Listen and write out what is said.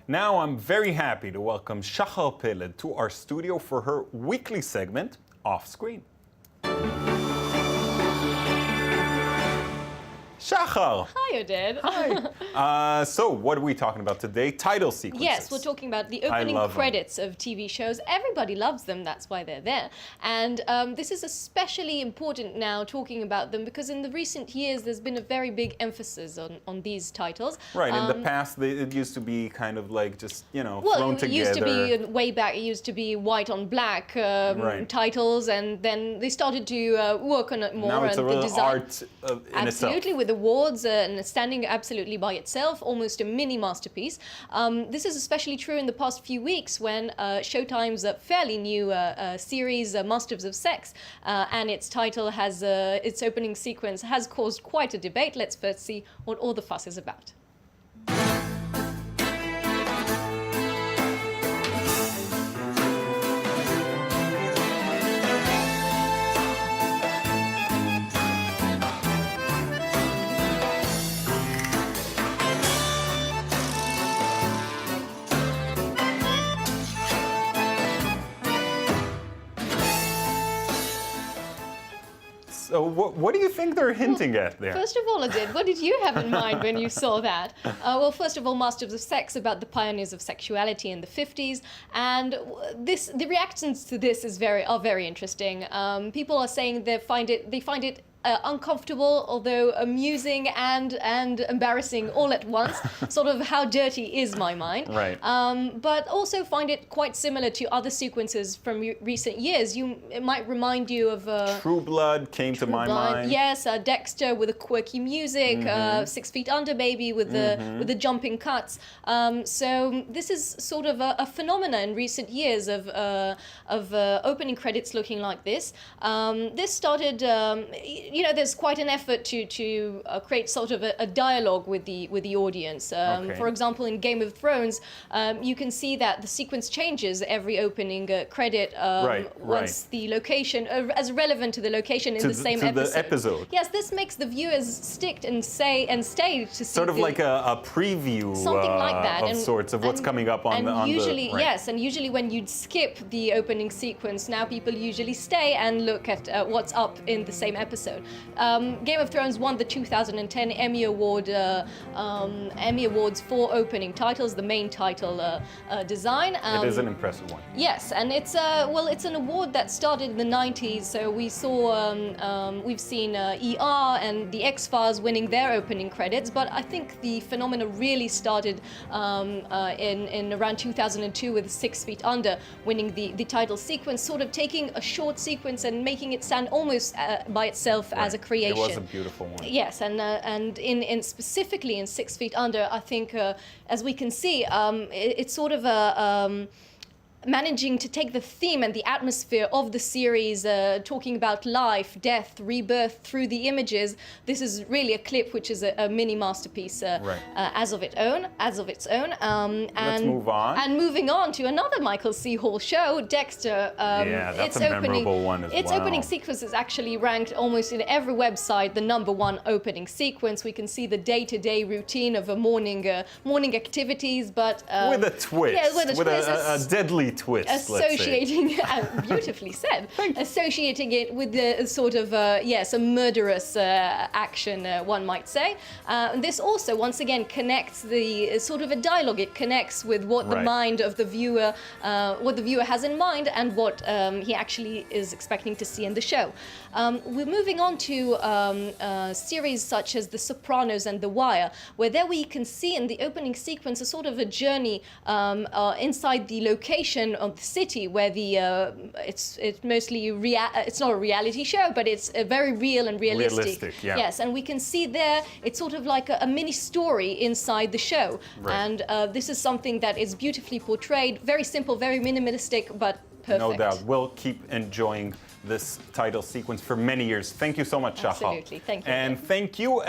Now I'm very happy to welcome Shachar Peled to our studio for her weekly segment, Off Screen. Shachar! Hi, Oded. Hi. So, what are we talking about today? Title sequences. Yes, we're talking about the opening credits of TV shows. Everybody loves them, that's why they're there. And this is especially important now talking about them because in the recent years there's been a very big emphasis on these titles. Right, in the past it used to be kind of like just, thrown together. It used to be, way back, it used to be white on black titles, and then they started to work on it more. Now it's and a real the design, art in itself. Absolutely, with awards and standing absolutely by itself, almost a mini masterpiece. This is especially true in the past few weeks when Showtime's fairly new series, Masters of Sex, and its title has, its opening sequence has caused quite a debate. Let's first see what all the fuss is about. So what do you think they're hinting at there? First of all, Adid, what did you have in mind when you saw that? Well, first of all, Masters of Sex, about the pioneers of sexuality in the 50s, and the reactions to this are very interesting. People are saying they find it uncomfortable, although amusing and embarrassing all at once. Sort of how dirty is my mind. Right. But also find it quite similar to other sequences from recent years. It might remind you of True Blood came to my mind. Yes, Dexter with the quirky music, 6 Feet Under maybe with the jumping cuts. So this is sort of a phenomena in recent years of opening credits looking like this. This started. There's quite an effort to create sort of a dialogue with the audience. For example, in Game of Thrones, you can see that the sequence changes every opening credit once the location, as relevant to the location in the same episode. Yes, this makes the viewers stick and stay to see. Sort of like a preview, something like that, of sorts of what's coming up on the. Yes, and usually when you'd skip the opening sequence, now people usually stay and look at what's up in the same episode. Game of Thrones won the 2010 Emmy Awards for opening titles, the main title design. It is an impressive one. Yes, and it's an award that started in the 90s. So we saw, we've seen ER and the X-Files winning their opening credits, but I think the phenomena really started in around 2002 with 6 Feet Under winning the title sequence, sort of taking a short sequence and making it stand almost by itself as a creation. It was a beautiful one. Yes, and in specifically in 6 Feet Under, I think, as we can see, it's sort of managing to take the theme and the atmosphere of the series, talking about life, death, rebirth through the images. This is really a clip which is a mini masterpiece as of its own. Let's move on. And moving on to another Michael C. Hall show, Dexter. Yeah, that's a memorable one as well. Its opening sequence is actually ranked almost in every website the #1 opening sequence. We can see the day-to-day routine of a morning activities, but with a twist. Yeah, with a deadly twist, associating beautifully said, associating it with the sort of a murderous action, one might say. This also once again connects the sort of a dialogue. It connects with what the mind of the viewer, what the viewer has in mind, and what he actually is expecting to see in the show. We're moving on to series such as The Sopranos and The Wire, where there we can see in the opening sequence a sort of a journey inside the location of the city, where it's mostly it's not a reality show, but it's very real and realistic. Yeah. Yes, and we can see there it's sort of like a mini story inside the show, and this is something that is beautifully portrayed, very simple, very minimalistic, but perfect. No doubt. We'll keep enjoying this title sequence for many years. Thank you so much, Shachar. Absolutely, thank you. And thank you.